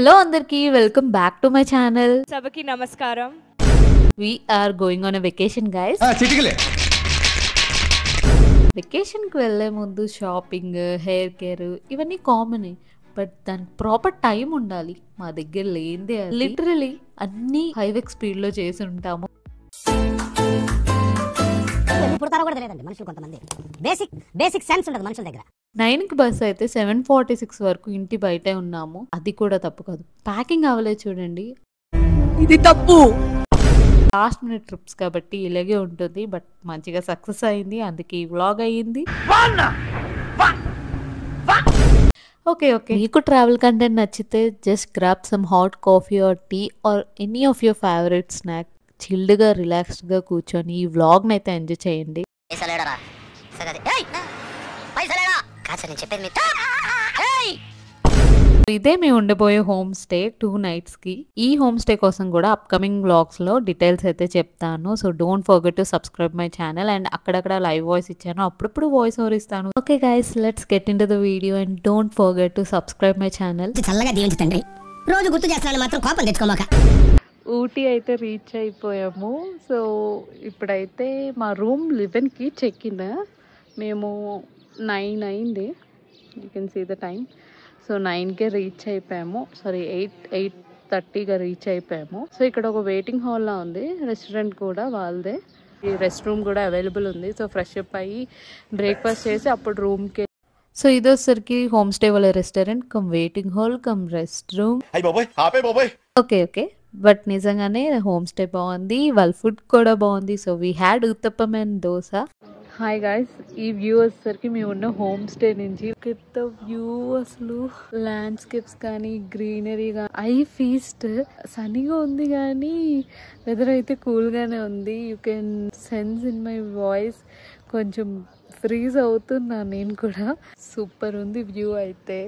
Hello Andarki, welcome back to my channel. Sabaki namaskaram. We are going on a vacation, guys. Vacation ku velle mundu shopping, hair care ivanni common. But then proper time undali. మా దగ్గర లేందే అది. Literally అన్ని highway speed లో చేసి ఉంటాము. పుడతారో కూడా తెలియదండి మనుషులు కొంతమంది. బేసిక్ సెన్స్ ఉండదు మనుషుల దగ్గర. 9 కి బస్ అయితే 7:46 వరకు ఇంటి బయటే ఉన్నాము. అది కూడా తప్పు కాదు. ప్యాకింగ్ అవ్వలేదు చూడండి. ఇది తప్పు. లాస్ట్ మినిట్ ట్రిప్స్ కాబట్టి ఇలాగే ఉంటుంది. బట్ మంచిగా సక్సెస్ అయింది. అందుకే ఈ వ్లాగ్ అయ్యింది. ఓకే మీకు ట్రావెల్ కంటెంట్ నచ్చితే just grab some hot coffee or tea or any of your favourite snack. చిల్డ్గా రిలాక్స్డ్గా కూర్చొని ఈ వ్లాగ్ని అయితే ఎంజాయ్ చేయండి. ఇదే మేము ఉండబోయే హోమ్ స్టే 2 nights కి. ఈ హోమ్ స్టే కోసం కూడా అప్కమింగ్ వ్లాగ్స్ లో డీటెయిల్స్ అయితే చెప్తాను. So don't forget to subscribe my channel. And అక్కడక్కడ లైవ్ వాయిస్ ఇచ్చాను, అప్పుడప్పుడు వాయిస్ ఓవర్ ఇస్తాను. Okay guys, let's get in to the video and don't forget to subscribe my channel. చల్లగా దీవించండి. రోజు గుర్తు చేస్తానని మాత్రం కోపం తెచ్చుకోమాక. ఊటీ అయితే రీచ్ అయిపోయాము. సో ఇప్పుడైతే మా రూమ్ 11కి చెక్ ఇన్. మేము 9 అయింది. You can see the time. So 9కే రీచ్ అయిపోయాము. సారీ 8:30గా రీచ్ అయిపోయాము. సో ఇక్కడ ఒక వెయిటింగ్ హాల్లా ఉంది. రెస్టారెంట్ కూడా వాళ్ళదే. ఈ రెస్ట్ రూమ్ కూడా అవైలబుల్ ఉంది. సో ఫ్రెష్ అప్ అయ్యి బ్రేక్ఫాస్ట్ చేసి అప్పుడు రూమ్కి. సో ఇది వచ్చేసరికి హోమ్ స్టే వాళ్ళ restaurant cum waiting hall cum rest room. Okay but నిజంగానే హోమ్ స్టే బాగుంది. వాళ్ళ ఫుడ్ కూడా బాగుంది. So we had uttapam and dosa. Hi guys, ఈ వ్యూ వచ్చేసరికి మేము ఉన్న హోమ్ స్టే నుంచి పెద్ద వ్యూ. అసలు ల్యాండ్స్కేప్స్ కానీ గ్రీనరీ కానీ ఐ ఫీస్ట్ సన్నీగా ఉంది కానీ వెదర్ అయితే కూల్గానే ఉంది. You can sense in my voice. కొంచెం ఫ్రీజ్ అవుతున్నా నేను కూడా. సూపర్ ఉంది వ్యూ అయితే.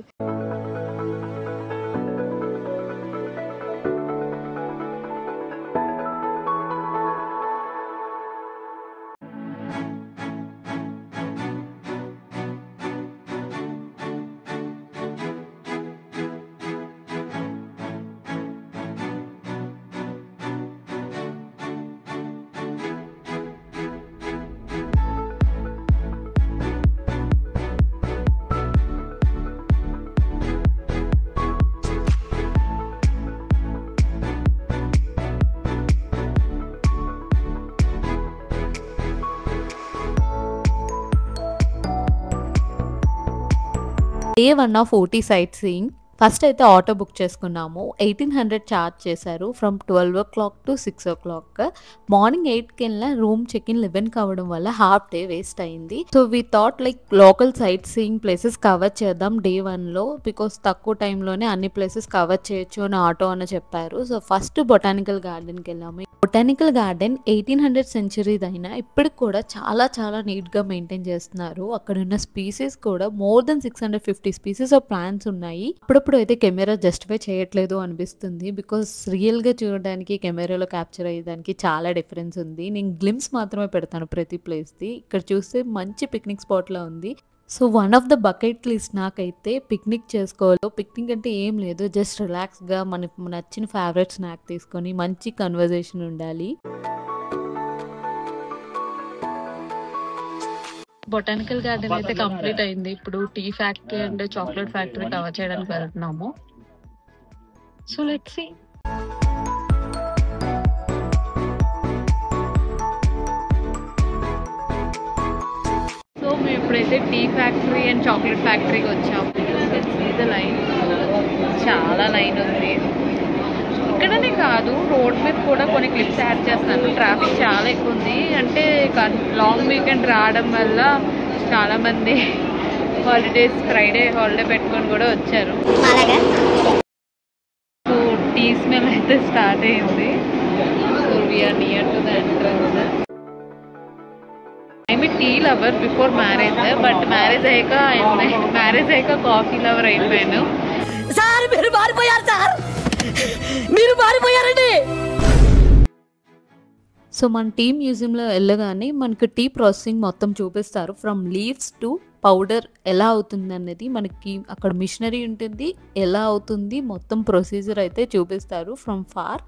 Day 1 of OT sight seeing. First అయితే ఆటో బుక్ చేసుకున్నాము. 1800 ఛార్జ్ చేశారు from 12 o'clock to 6 o'clock. Morning 8కి వెళ్ళిన రూమ్ చెక్ ఇన్ 11కి అవ్వడం వల్ల హాఫ్ డే వేస్ట్ అయింది. So we thought like local sight seeing places cover చేద్దాం డే 1లో, బికాస్ తక్కువ టైంలోనే అన్ని ప్లేసెస్ కవర్ చేయొచ్చు అని ఆటో అని చెప్పారు. సో ఫస్ట్ బొటానికల్ గార్డెన్కి వెళ్ళాము. బొటానికల్ గార్డెన్ 1800 సెంచరీది అయినా ఇప్పటికి కూడా చాలా చాలా నీట్గా మెయింటైన్ చేస్తున్నారు. అక్కడ ఉన్న స్పీసీస్ కూడా more than 650 species of plants ఉన్నాయి. అప్పుడప్పుడు అయితే కెమెరా జస్టిఫై చేయట్లేదు అనిపిస్తుంది, బికాస్ రియల్గా చూడడానికి కెమెరాలో క్యాప్చర్ అయ్యేదానికి చాలా డిఫరెన్స్ ఉంది. నేను గ్లిమ్స్ మాత్రమే పెడతాను ప్రతి ప్లేస్ది. ఇక్కడ చూస్తే మంచి పిక్నిక్ స్పాట్లా ఉంది. So one of the bucket list నాకైతే పిక్నిక్ చేసుకోవాలి. పిక్నిక్ అంటే ఏం లేదు, జస్ట్ రిలాక్స్గా మనకు నచ్చిన ఫేవరెట్ స్నాక్ తీసుకొని మంచి కన్వర్జేషన్ ఉండాలి. బొటానికల్ గార్డెన్ అయితే కంప్లీట్ అయింది. ఇప్పుడు tea factory and chocolate factory cover చేయడానికి వెళ్తున్నాము. So let's see. సో మేము ఇప్పుడైతే టీ ఫ్యాక్టరీ అండ్ చాక్లెట్ ఫ్యాక్టరీకి వచ్చాము. ద లైన్ చాలా లైన్ ఉంది. ఇక్కడనే కాదు, రోడ్ మీద కూడా కొన్ని క్లిప్స్ యాడ్ చేస్తాను. ట్రాఫిక్ చాలా ఎక్కువ ఉంది. అంటే లాంగ్ వీకెండ్ రావడం వల్ల చాలామంది హాలిడేస్ ఫ్రైడే హాలిడే పెట్టుకొని కూడా వచ్చారు. సో టీ స్మెల్ అయితే స్టార్ట్ అయింది. So we are near to the entrance. I tea lover before marriage, but marriage అయ్యాక కాఫీ లవర్ అయిపోయాను. సార్ మీరు మారిపోయారు సార్, మీరు మారిపోయారండి. సో మన టీ మ్యూజియంలో వెళ్ళగానే మనకు టీ ప్రాసెసింగ్ మొత్తం చూపిస్తారు. ఫ్రమ్ లీవ్స్ టు పౌడర్ ఎలా అవుతుంది అనేది మనకి అక్కడ మిషనరీ ఉంటుంది, ఎలా అవుతుంది మొత్తం ప్రొసీజర్ అయితే చూపిస్తారు ఫ్రమ్ ఫార్.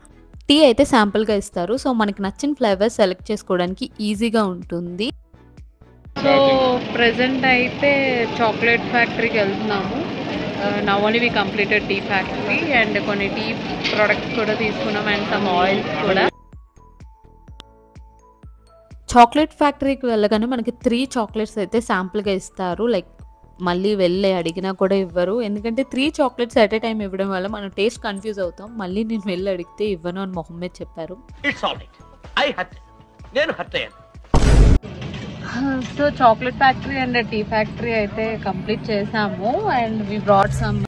టీ అయితే శాంపుల్గా ఇస్తారు. సో మనకి నచ్చిన ఫ్లేవర్ సెలెక్ట్ చేసుకోవడానికి ఈజీగా ఉంటుంది. సో ప్రజెంట్ అయితే చాక్లెట్ ఫ్యాక్టరీకి వెళ్తున్నాము. నా only we completed tea factory and కొన్ని టీ ప్రొడక్ట్స్ కూడా తీసుకున్నాం అండ్ సమ్ ఆయిల్స్ కూడా. చాక్లెట్ ఫ్యాక్టరీకి వెళ్ళగానే మనకి 3 చాక్లెట్స్ అయితే శాంపుల్గా ఇస్తారు. లైక్ మళ్ళీ వెళ్ళి అడిగినా కూడా ఇవ్వరు, ఎందుకంటే 3 చాక్లెట్స్ ఎట్ ఏ టైం ఇవ్వడం వల్ల మనం టేస్ట్ కన్ఫ్యూజ్ అవుతాం. మళ్ళీ నేను వెళ్ళి అడిగితే ఇవ్వను అని మొహం మీద చెప్పారు. So chocolate factory and tea factory అయితే కంప్లీట్ చేసాము అండ్ వి బ్రాట్ సమ్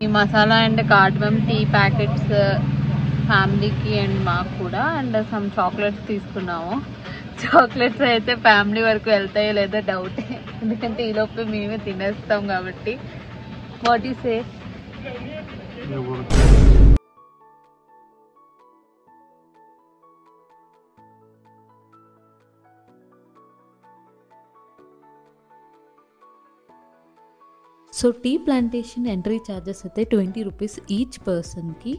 ఈ masala and cardamom tea packets ఫ్యామిలీకి అండ్ మాకు కూడా అండ్ సమ్ చాక్లెట్స్ తీసుకున్నాము. చాక్లెట్స్ అయితే ఫ్యామిలీ వరకు వెళ్తాయో లేదో డౌటే, ఎందుకంటే ఈలోపు మేమే తినేస్తాం కాబట్టి. What you say? So tea plantation entry charges అయితే 20 రూపీస్ ఈచ్ పర్సన్కి.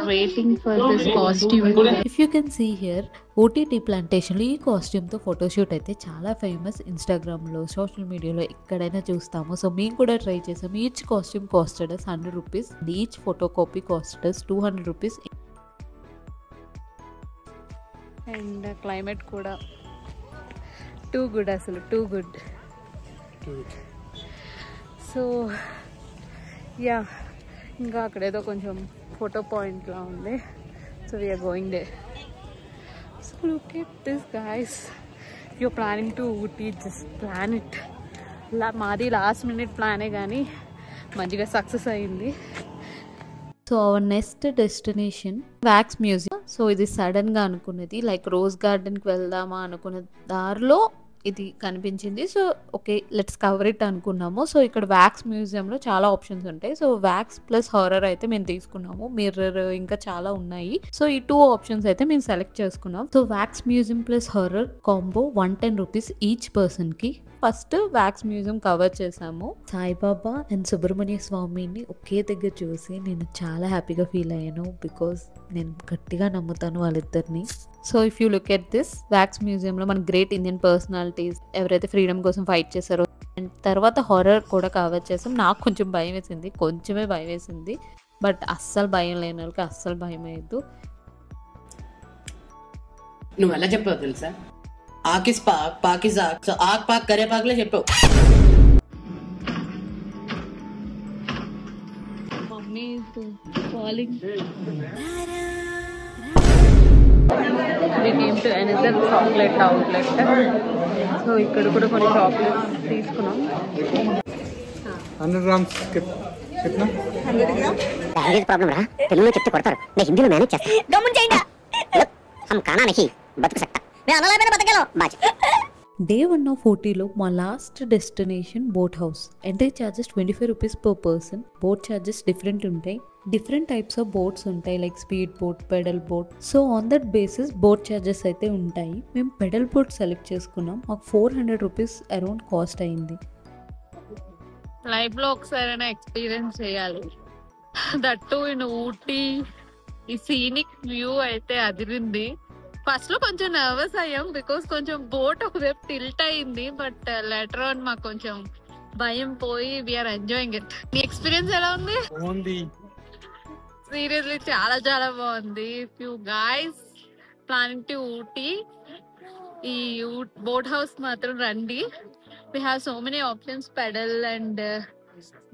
Waiting for this costume. If you can see here, OTT plantation లో ఈ కాస్ట్యూమ్తో ఫోటోషూట్ అయితే చాలా ఫేమస్. ఇన్స్టాగ్రామ్లో, సోషల్ మీడియాలో ఎక్కడైనా చూస్తాము. సో మేము కూడా ట్రై చేసాము. Each costume costed us 100 rupees, each photo copy costed us 200 rupees. And climate కూడా టూ గుడ్, అసలు టూ గుడ్. సో యా, ఇంకా అక్కడేదో కొంచెం ఫోటో పాయింట్లా ఉంది. So we are going there. So look at this guys, you are planning to Ooty, just plan it. మాది last minute ప్లానే కానీ మంచిగా సక్సెస్ అయింది. So our next destination wax museum. So ఇది సడన్గా అనుకున్నది, లైక్ రోజ్ గార్డెన్కి వెళ్దామా అనుకున్న దారిలో ఇది కనిపించింది. So okay let's cover it అనుకున్నాము. సో ఇక్కడ వ్యాక్స్ మ్యూజియంలో చాలా ఆప్షన్స్ ఉంటాయి. సో వ్యాక్స్ ప్లస్ హారర్ అయితే మేము తీసుకున్నాము. మిర్రర్ ఇంకా చాలా ఉన్నాయి. సో ఈ 2 ఆప్షన్స్ అయితే మేము సెలెక్ట్ చేసుకున్నాం. So wax museum plus horror combo 110 rupees each పర్సన్కి. ఫస్ట్ వ్యాక్స్ మ్యూజియం కవర్ చేసాము. సాయిబాబా అండ్ సుబ్రహ్మణ్య స్వామిని ఒకే దగ్గర చూసి నేను చాలా హ్యాపీగా ఫీల్ అయ్యాను, బికాస్ నేను గట్టిగా నమ్ముతాను వాళ్ళిద్దరిని. So if you look at this wax మ్యూజియంలో మన గ్రేట్ ఇండియన్ పర్సనాలిటీస్ ఎవరైతే ఫ్రీడమ్ కోసం ఫైట్ చేశారో, అండ్ తర్వాత హారర్ కూడా కవర్ చేసాం. నాకు కొంచెం భయం వేసింది, కొంచెమే భయం వేసింది, బట్ అస్సలు భయం లేని వాళ్ళకి అస్సలు భయం అయ్యద్దు. నువ్వు ఎలా చెప్పావు తెలుసా? ఆకిస్ పాక్, పాకిస్ ఆక్, సో ఆక్ పాక్ కరే పాక్లే చెప్పావు. Mummy calling. We came to another chocolate outlet. So ఇక్కడ కూడా కొన్ని చాక్లెట్స్ తీసుకున్నాం. 100 grams कितना? 100 ग्राम. लैंग्वेज प्रॉब्लम रहा, తెలుగులో చెప్తే కొడతారు, నేను హిందీలో మేనేజ్ చేస్తా. గమ్మున చేయండి. हम खाना नहीं बदक सकता. मैं అనలేమని బతకలో బాజ్. డే 1 ఆఫ్ ఊటీలో మా last destination boat house. Entry charges 25 rupees per person. Boat charges different ఉంటాయి. డిఫరెంట్ టైప్స్ ఆఫ్ బోట్స్ ఉంటాయి, like speed boat, pedal boat. So on that basis boat charges అయితే ఉంటాయి. మేము పెడల్ బోట్ సెలెక్ట్ చేసుకున్నాం. మాకు 400 rupees around cost అయింది. లైఫ్లో ఒకసారైనా ఎక్స్పీరియన్స్ చేయాలి, దట్టు ఇన్ ఊటీ. ఈ సీనిక్ వ్యూ అయితే అదిరింది. ఫస్ట్ లో కొంచెం నర్వస్ అయ్యాం, బికాస్ కొంచెం బోట్ ఒకవైపు టిల్ట్ అయింది, బట్ లేటర్ ఆన్ మాకు కొంచెం భయం పోయి వీఆర్ ఎంజాయింగ్ ఇట్. నీ ఎక్స్పీరియన్స్ ఎలా ఉంది? సీరియస్లీ చాలా చాలా బాగుంది. If you guys planning to Ooty, ఈ బోట్ హౌస్ మాత్రం రండి. We have so many options, pedal and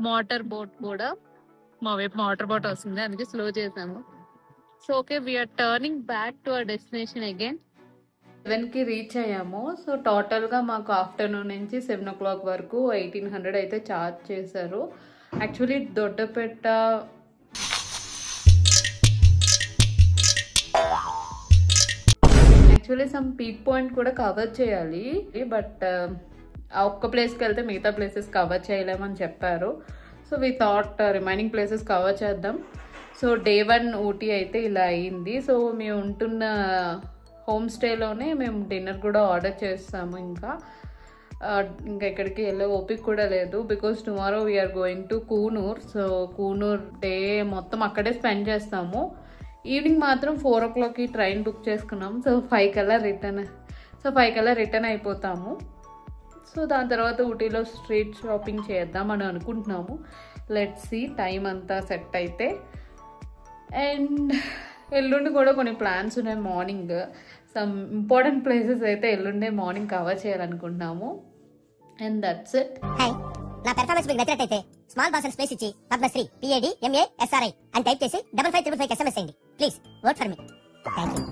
motor boat కూడా. మా వైపు మోటార్ బోట్ వస్తుంది, అందుకే స్లో చేసాము. So okay, we are turning back to our destination again. 7కి రీచ్ అయ్యాము. సో టోటల్గా మాకు ఆఫ్టర్నూన్ నుంచి 7 o'clock వరకు 1800 అయితే ఛార్జ్ చేశారు. యాక్చువల్లీ దొడ్డపేట సమ్ పీక్ పాయింట్ కూడా కవర్ చేయాలి, బట్ ఆ ఒక్క ప్లేస్కి వెళ్తే మిగతా ప్లేసెస్ కవర్ చేయలేమని చెప్పారు. So we thought remaining places cover చేద్దాం. సో డే 1 ఊటీ అయితే ఇలా అయింది. సో మేము ఉంటున్న హోమ్ స్టేలోనే మేము డిన్నర్ కూడా ఆర్డర్ చేస్తాము. ఇంకా ఎక్కడికి వెళ్ళే ఓపిక కూడా లేదు, because tomorrow we are going to Coonoor. So Coonoor day మొత్తం అక్కడే స్పెండ్ చేస్తాము. ఈవినింగ్ మాత్రం 4 o'clockకి ట్రైన్ బుక్ చేసుకున్నాం. సో 5 కల్లా రిటర్న్ అయిపోతాము. సో దాని తర్వాత ఊటీలో స్ట్రీట్ షాపింగ్ చేద్దామని అనుకుంటున్నాము. లెట్స్ సీ టైం అంతా సెట్ అయితే. అండ్ ఎల్లుండి కూడా కొన్ని ప్లాన్స్ ఉన్నాయి. మార్నింగ్ సమ్ ఇంపార్టెంట్ ప్లేసెస్ అయితే ఎల్లుండే మార్నింగ్ కవర్ చేయాలనుకుంటున్నాము. And that's it. హాయ్, నా పెర్ఫార్మెన్స్ మీకు నచ్చినట్లయితే స్మాల్ బాస్ స్పేస్ ఇచ్చి పద్మశ్రీ PADMASRI అని టైప్ చేసి 5555 SMS చేయండి. Please work for me. Thank you.